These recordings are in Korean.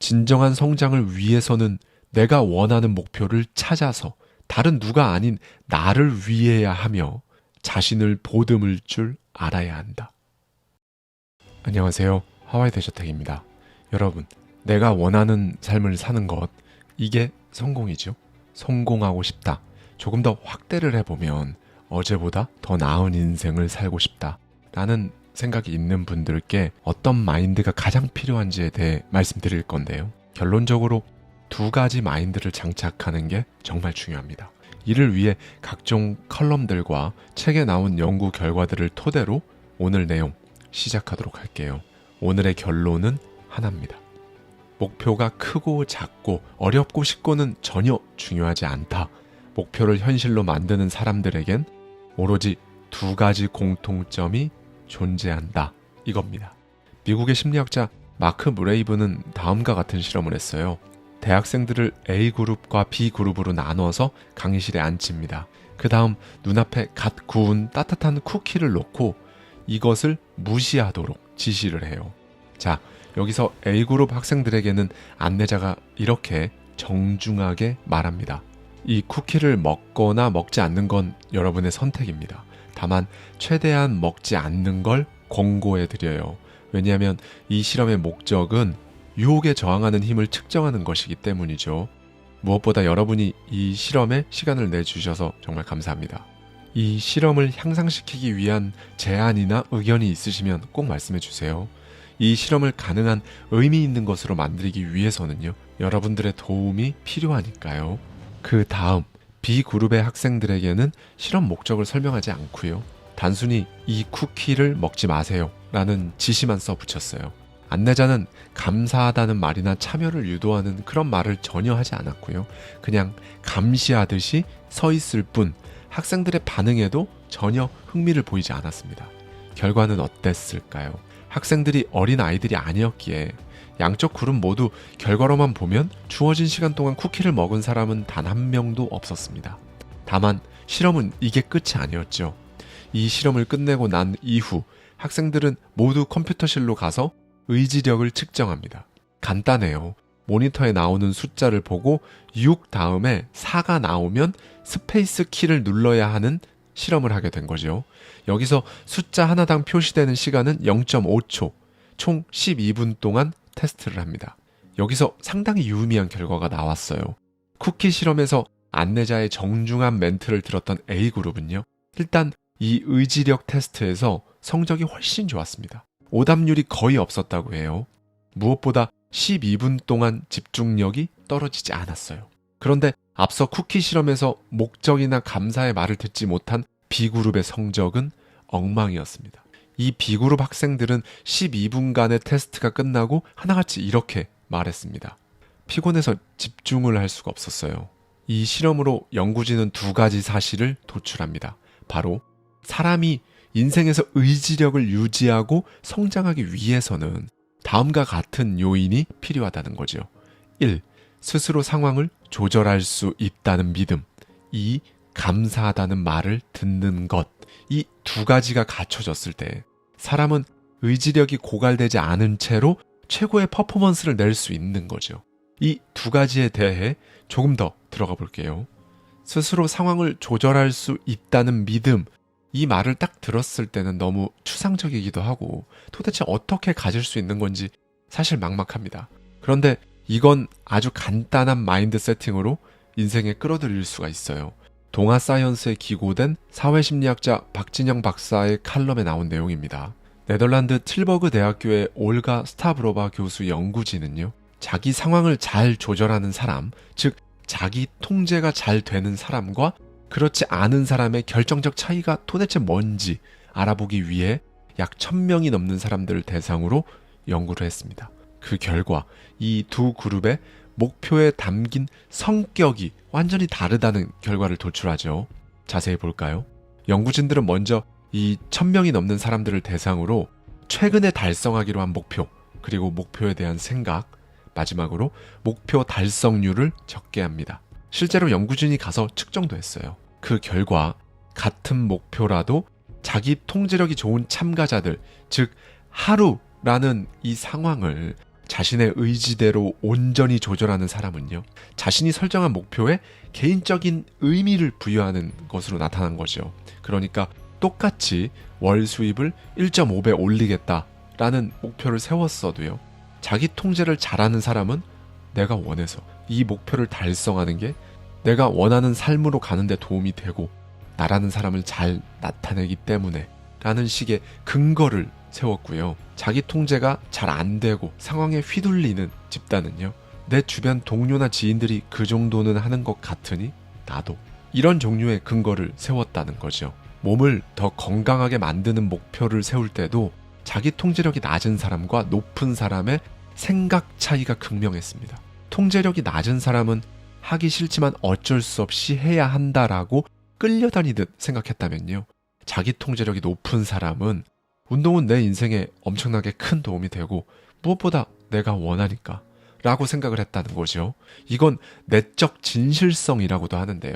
진정한 성장을 위해서는 내가 원하는 목표를 찾아서 다른 누가 아닌 나를 위해야 하며 자신을 보듬을 줄 알아야 한다. 안녕하세요. 하와이 대저택입니다. 여러분, 내가 원하는 삶을 사는 것, 이게 성공이죠. 성공하고 싶다. 조금 더 확대를 해보면 어제보다 더 나은 인생을 살고 싶다 라는 생각이 있는 분들께 어떤 마인드가 가장 필요한지에 대해 말씀드릴 건데요. 결론적으로 두 가지 마인드를 장착하는 게 정말 중요합니다. 이를 위해 각종 컬럼들과 책에 나온 연구 결과들을 토대로 오늘 내용 시작하도록 할게요. 오늘의 결론은 하나입니다. 목표가 크고 작고 어렵고 쉽고는 전혀 중요하지 않다. 목표를 현실로 만드는 사람들에겐 오로지 두 가지 공통점이 존재한다. 이겁니다. 미국의 심리학자 마크 무레이브는 다음과 같은 실험을 했어요. 대학생들을 A그룹과 B그룹으로 나눠서 강의실에 앉힙니다. 그 다음 눈앞에 갓 구운 따뜻한 쿠키를 놓고 이것을 무시하도록 지시를 해요. 자, 여기서 A그룹 학생들에게는 안내자가 이렇게 정중하게 말합니다. 이 쿠키를 먹거나 먹지 않는 건 여러분의 선택입니다. 다만 최대한 먹지 않는 걸 권고해드려요. 왜냐하면 이 실험의 목적은 유혹에 저항하는 힘을 측정하는 것이기 때문이죠. 무엇보다 여러분이 이 실험에 시간을 내주셔서 정말 감사합니다. 이 실험을 향상시키기 위한 제안이나 의견이 있으시면 꼭 말씀해 주세요. 이 실험을 가능한 의미 있는 것으로 만들기 위해서는요, 여러분들의 도움이 필요하니까요. 그 다음 B그룹의 학생들에게는 실험 목적을 설명하지 않고요. 단순히 이 쿠키를 먹지 마세요 라는 지시만 써붙였어요. 안내자는 감사하다는 말이나 참여를 유도하는 그런 말을 전혀 하지 않았고요. 그냥 감시하듯이 서 있을 뿐 학생들의 반응에도 전혀 흥미를 보이지 않았습니다. 결과는 어땠을까요? 학생들이 어린 아이들이 아니었기에 양쪽 그룹 모두 결과로만 보면 주어진 시간 동안 쿠키를 먹은 사람은 단 한 명도 없었습니다. 다만 실험은 이게 끝이 아니었죠. 이 실험을 끝내고 난 이후 학생들은 모두 컴퓨터실로 가서 의지력을 측정합니다. 간단해요. 모니터에 나오는 숫자를 보고 6 다음에 4가 나오면 스페이스 키를 눌러야 하는 실험을 하게 된 거죠. 여기서 숫자 하나당 표시되는 시간은 0.5초, 총 12분 동안 테스트를 합니다. 여기서 상당히 유의미한 결과가 나왔어요. 쿠키 실험에서 안내자의 정중한 멘트를 들었던 A그룹은요, 일단 이 의지력 테스트에서 성적이 훨씬 좋았습니다. 오답률이 거의 없었다고 해요. 무엇보다 12분 동안 집중력이 떨어지지 않았어요. 그런데 앞서 쿠키 실험에서 목적이나 감사의 말을 듣지 못한 B그룹의 성적은 엉망이었습니다. 이 B그룹 학생들은 12분간의 테스트가 끝나고 하나같이 이렇게 말했습니다. 피곤해서 집중을 할 수가 없었어요. 이 실험으로 연구진은 두 가지 사실을 도출합니다. 바로 사람이 인생에서 의지력을 유지하고 성장하기 위해서는 다음과 같은 요인이 필요하다는 거죠. 1. 스스로 상황을 조절할 수 있다는 믿음. 2. 감사하다는 말을 듣는 것. 이 두 가지가 갖춰졌을 때 사람은 의지력이 고갈되지 않은 채로 최고의 퍼포먼스를 낼 수 있는 거죠. 이 두 가지에 대해 조금 더 들어가 볼게요. 스스로 상황을 조절할 수 있다는 믿음. 이 말을 딱 들었을 때는 너무 추상적이기도 하고 도대체 어떻게 가질 수 있는 건지 사실 막막합니다. 그런데 이건 아주 간단한 마인드 세팅으로 인생에 끌어들일 수가 있어요. 동아 사이언스에 기고된 사회심리학자 박진영 박사의 칼럼에 나온 내용입니다. 네덜란드 틸버그 대학교의 올가 스타브로바 교수 연구진은요, 자기 상황을 잘 조절하는 사람, 즉 자기 통제가 잘 되는 사람과 그렇지 않은 사람의 결정적 차이가 도대체 뭔지 알아보기 위해 약 1000명이 넘는 사람들을 대상으로 연구를 했습니다. 그 결과 이 두 그룹의 목표에 담긴 성격이 완전히 다르다는 결과를 도출하죠. 자세히 볼까요? 연구진들은 먼저 이 1000명이 넘는 사람들을 대상으로 최근에 달성하기로 한 목표, 그리고 목표에 대한 생각, 마지막으로 목표 달성률을 적게 합니다. 실제로 연구진이 가서 측정도 했어요. 그 결과 같은 목표라도 자기 통제력이 좋은 참가자들, 즉 하루라는 이 상황을 자신의 의지대로 온전히 조절하는 사람은요, 자신이 설정한 목표에 개인적인 의미를 부여하는 것으로 나타난 거죠. 그러니까 똑같이 월 수입을 1.5배 올리겠다라는 목표를 세웠어도요, 자기 통제를 잘하는 사람은 내가 원해서 이 목표를 달성하는 게 내가 원하는 삶으로 가는 데 도움이 되고 나라는 사람을 잘 나타내기 때문에 라는 식의 근거를 세웠고요. 자기 통제가 잘 안 되고 상황에 휘둘리는 집단은요, 내 주변 동료나 지인들이 그 정도는 하는 것 같으니 나도, 이런 종류의 근거를 세웠다는 거죠. 몸을 더 건강하게 만드는 목표를 세울 때도 자기 통제력이 낮은 사람과 높은 사람의 생각 차이가 극명했습니다. 통제력이 낮은 사람은 하기 싫지만 어쩔 수 없이 해야 한다라고 끌려다니듯 생각했다면요, 자기 통제력이 높은 사람은 운동은 내 인생에 엄청나게 큰 도움이 되고 무엇보다 내가 원하니까 라고 생각을 했다는 거죠. 이건 내적 진실성이라고도 하는데요.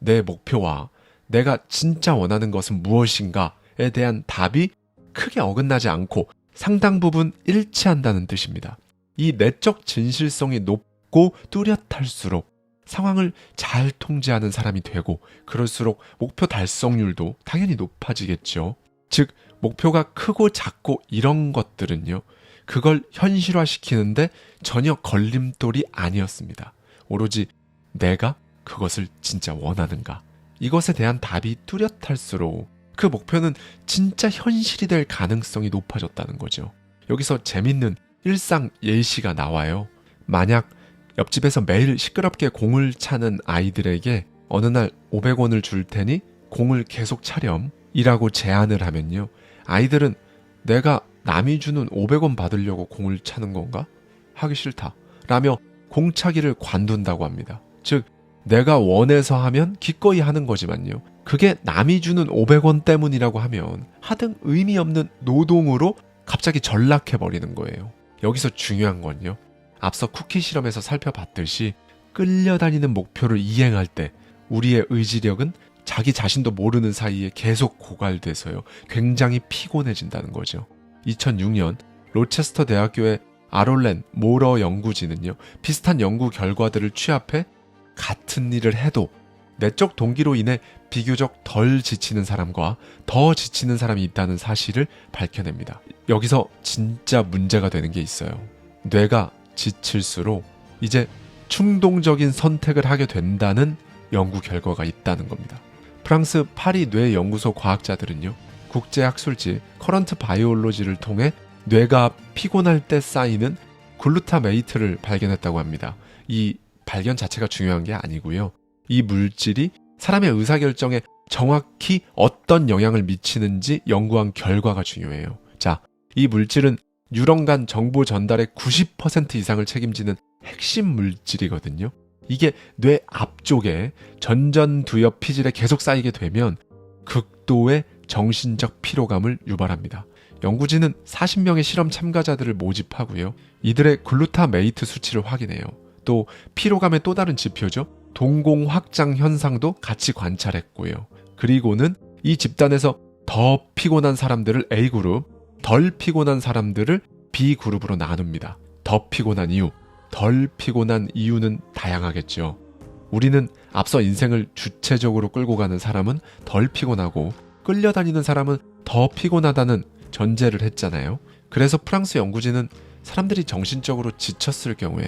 내 목표와 내가 진짜 원하는 것은 무엇인가에 대한 답이 크게 어긋나지 않고 상당 부분 일치한다는 뜻입니다. 이 내적 진실성이 높고 뚜렷할수록 상황을 잘 통제하는 사람이 되고, 그럴수록 목표 달성률도 당연히 높아지겠죠. 즉, 목표가 크고 작고 이런 것들은요, 그걸 현실화시키는데 전혀 걸림돌이 아니었습니다. 오로지 내가 그것을 진짜 원하는가, 이것에 대한 답이 뚜렷할수록 그 목표는 진짜 현실이 될 가능성이 높아졌다는 거죠. 여기서 재밌는 일상 예시가 나와요. 만약 옆집에서 매일 시끄럽게 공을 차는 아이들에게 어느 날 500원을 줄 테니 공을 계속 차렴이라고 제안을 하면요, 아이들은 내가 남이 주는 500원 받으려고 공을 차는 건가? 하기 싫다 라며 공차기를 관둔다고 합니다. 즉, 내가 원해서 하면 기꺼이 하는 거지만요, 그게 남이 주는 500원 때문이라고 하면 하등 의미 없는 노동으로 갑자기 전락해버리는 거예요. 여기서 중요한 건요, 앞서 쿠키 실험에서 살펴봤듯이 끌려다니는 목표를 이행할 때 우리의 의지력은 자기 자신도 모르는 사이에 계속 고갈돼서요, 굉장히 피곤해진다는 거죠. 2006년 로체스터 대학교의 아롤렌 모러 연구진은요, 비슷한 연구 결과들을 취합해 같은 일을 해도 내적 동기로 인해 비교적 덜 지치는 사람과 더 지치는 사람이 있다는 사실을 밝혀냅니다. 여기서 진짜 문제가 되는 게 있어요. 뇌가 지칠수록 이제 충동적인 선택을 하게 된다는 연구 결과가 있다는 겁니다. 프랑스 파리 뇌연구소 과학자들은요, 국제학술지 커런트 바이올로지를 통해 뇌가 피곤할 때 쌓이는 글루타메이트를 발견했다고 합니다. 이 발견 자체가 중요한 게 아니고요, 이 물질이 사람의 의사결정에 정확히 어떤 영향을 미치는지 연구한 결과가 중요해요. 자, 이 물질은 뉴런 간 정보 전달의 90% 이상을 책임지는 핵심 물질이거든요. 이게 뇌 앞쪽에 전전두엽 피질에 계속 쌓이게 되면 극도의 정신적 피로감을 유발합니다. 연구진은 40명의 실험 참가자들을 모집하고요, 이들의 글루타메이트 수치를 확인해요. 또 피로감의 또 다른 지표죠, 동공 확장 현상도 같이 관찰했고요. 그리고는 이 집단에서 더 피곤한 사람들을 A그룹, 덜 피곤한 사람들을 B그룹으로 나눕니다. 더 피곤한 이유, 덜 피곤한 이유는 다양하겠죠. 우리는 앞서 인생을 주체적으로 끌고 가는 사람은 덜 피곤하고 끌려다니는 사람은 더 피곤하다는 전제를 했잖아요. 그래서 프랑스 연구진은 사람들이 정신적으로 지쳤을 경우에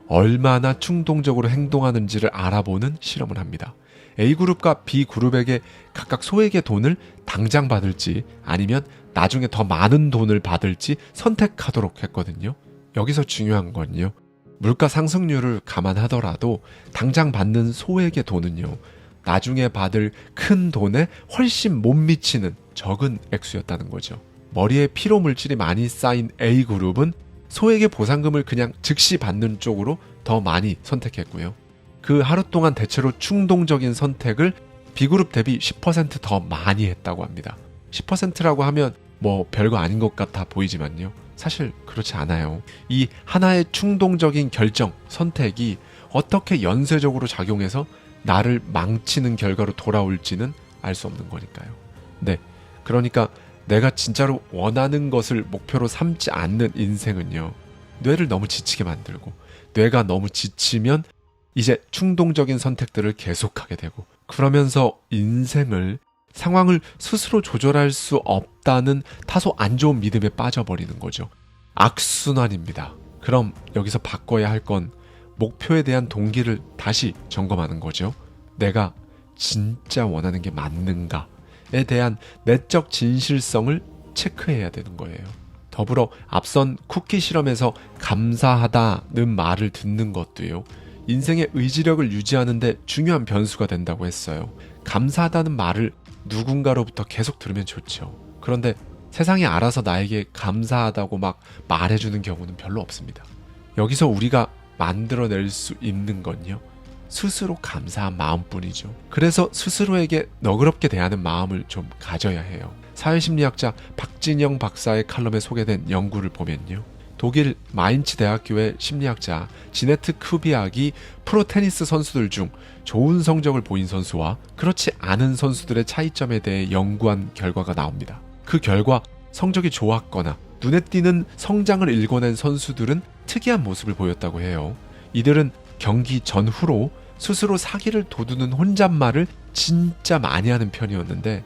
얼마나 충동적으로 행동하는지를 알아보는 실험을 합니다. A그룹과 B그룹에게 각각 소액의 돈을 당장 받을지 아니면 나중에 더 많은 돈을 받을지 선택하도록 했거든요. 여기서 중요한 건요, 물가 상승률을 감안하더라도 당장 받는 소액의 돈은요, 나중에 받을 큰 돈에 훨씬 못 미치는 적은 액수였다는 거죠. 머리에 피로 물질이 많이 쌓인 A그룹은 소액의 보상금을 그냥 즉시 받는 쪽으로 더 많이 선택했고요. 그 하루 동안 대체로 충동적인 선택을 B그룹 대비 10% 더 많이 했다고 합니다. 10%라고 하면 뭐 별거 아닌 것 같아 보이지만요, 사실 그렇지 않아요. 이 하나의 충동적인 결정, 선택이 어떻게 연쇄적으로 작용해서 나를 망치는 결과로 돌아올지는 알 수 없는 거니까요. 네, 그러니까 내가 진짜로 원하는 것을 목표로 삼지 않는 인생은요, 뇌를 너무 지치게 만들고, 뇌가 너무 지치면 이제 충동적인 선택들을 계속하게 되고, 그러면서 인생을, 상황을 스스로 조절할 수 없다는 다소 안 좋은 믿음에 빠져버리는 거죠. 악순환입니다. 그럼 여기서 바꿔야 할 건 목표에 대한 동기를 다시 점검하는 거죠. 내가 진짜 원하는 게 맞는가에 대한 내적 진실성을 체크해야 되는 거예요. 더불어 앞선 쿠키 실험에서 감사하다는 말을 듣는 것도요, 인생의 의지력을 유지하는 데 중요한 변수가 된다고 했어요. 감사하다는 말을 누군가로부터 계속 들으면 좋죠. 그런데 세상이 알아서 나에게 감사하다고 막 말해주는 경우는 별로 없습니다. 여기서 우리가 만들어낼 수 있는 건요, 스스로 감사한 마음뿐이죠. 그래서 스스로에게 너그럽게 대하는 마음을 좀 가져야 해요. 사회심리학자 박진영 박사의 칼럼에 소개된 연구를 보면요, 독일 마인츠 대학교의 심리학자 지네트 크비악이 프로 테니스 선수들 중 좋은 성적을 보인 선수와 그렇지 않은 선수들의 차이점에 대해 연구한 결과가 나옵니다. 그 결과 성적이 좋았거나 눈에 띄는 성장을 일궈낸 선수들은 특이한 모습을 보였다고 해요. 이들은 경기 전후로 스스로 사기를 돋우는 혼잣말을 진짜 많이 하는 편이었는데,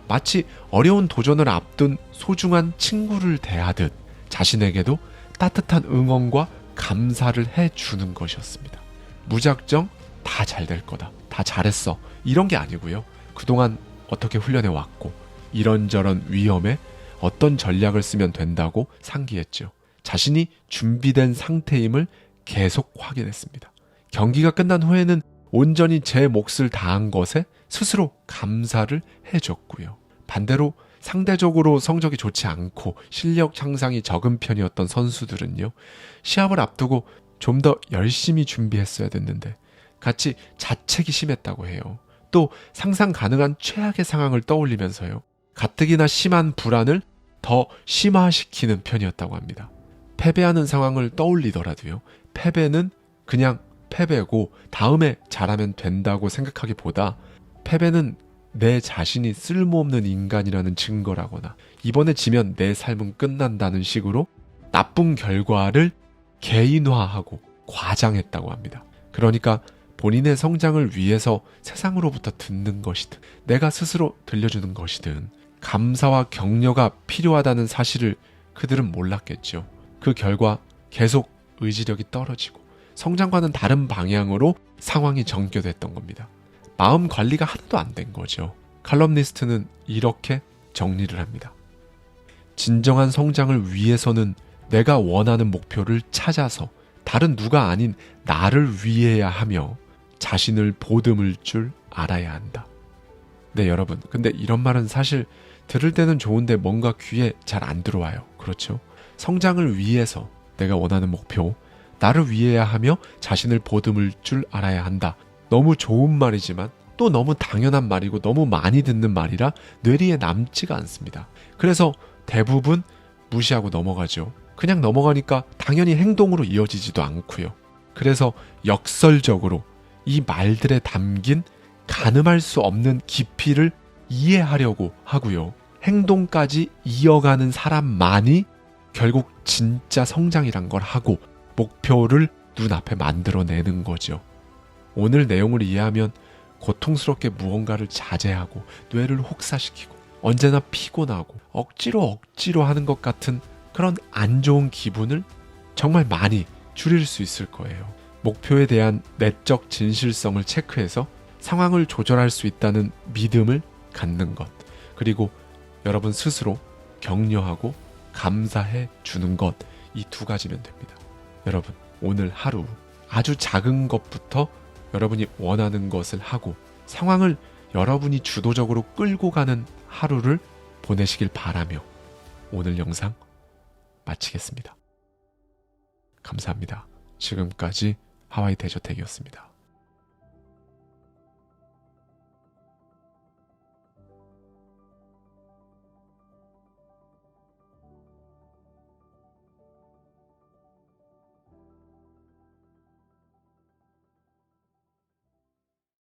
마치 어려운 도전을 앞둔 소중한 친구를 대하듯 자신에게도 따뜻한 응원과 감사를 해주는 것이었습니다. 무작정 다 잘 될 거다, 다 잘했어, 이런 게 아니고요. 그동안 어떻게 훈련해왔고 이런저런 위험에 어떤 전략을 쓰면 된다고 상기했죠. 자신이 준비된 상태임을 계속 확인했습니다. 경기가 끝난 후에는 온전히 제 몫을 다한 것에 스스로 감사를 해줬고요. 반대로 상대적으로 성적이 좋지 않고 실력 향상이 적은 편이었던 선수들은요, 시합을 앞두고 좀 더 열심히 준비했어야 됐는데 같이 자책이 심했다고 해요. 또 상상 가능한 최악의 상황을 떠올리면서요, 가뜩이나 심한 불안을 더 심화시키는 편이었다고 합니다. 패배하는 상황을 떠올리더라도요, 패배는 그냥 패배고 다음에 잘하면 된다고 생각하기보다 패배는 내 자신이 쓸모없는 인간이라는 증거라거나 이번에 지면 내 삶은 끝난다는 식으로 나쁜 결과를 개인화하고 과장했다고 합니다. 그러니까 본인의 성장을 위해서 세상으로부터 듣는 것이든 내가 스스로 들려주는 것이든 감사와 격려가 필요하다는 사실을 그들은 몰랐겠죠. 그 결과 계속 의지력이 떨어지고 성장과는 다른 방향으로 상황이 전개됐던 겁니다. 마음 관리가 하나도 안 된 거죠. 칼럼니스트는 이렇게 정리를 합니다. 진정한 성장을 위해서는 내가 원하는 목표를 찾아서 다른 누가 아닌 나를 위해야 하며 자신을 보듬을 줄 알아야 한다. 네, 여러분. 근데 이런 말은 사실 들을 때는 좋은데 뭔가 귀에 잘 안 들어와요. 그렇죠? 성장을 위해서 내가 원하는 목표, 나를 위해야 하며 자신을 보듬을 줄 알아야 한다. 너무 좋은 말이지만 또 너무 당연한 말이고 너무 많이 듣는 말이라 뇌리에 남지가 않습니다. 그래서 대부분 무시하고 넘어가죠. 그냥 넘어가니까 당연히 행동으로 이어지지도 않고요. 그래서 역설적으로 이 말들에 담긴 가늠할 수 없는 깊이를 이해하려고 하고요. 행동까지 이어가는 사람만이 결국 진짜 성장이란 걸 하고 목표를 눈앞에 만들어내는 거죠. 오늘 내용을 이해하면 고통스럽게 무언가를 자제하고 뇌를 혹사시키고 언제나 피곤하고 억지로 하는 것 같은 그런 안 좋은 기분을 정말 많이 줄일 수 있을 거예요. 목표에 대한 내적 진실성을 체크해서 상황을 조절할 수 있다는 믿음을 갖는 것, 그리고 여러분 스스로 격려하고 감사해 주는 것, 이 두 가지면 됩니다. 여러분, 오늘 하루 아주 작은 것부터 여러분이 원하는 것을 하고 상황을 여러분이 주도적으로 끌고 가는 하루를 보내시길 바라며 오늘 영상 마치겠습니다. 감사합니다. 지금까지 하와이 대저택이었습니다.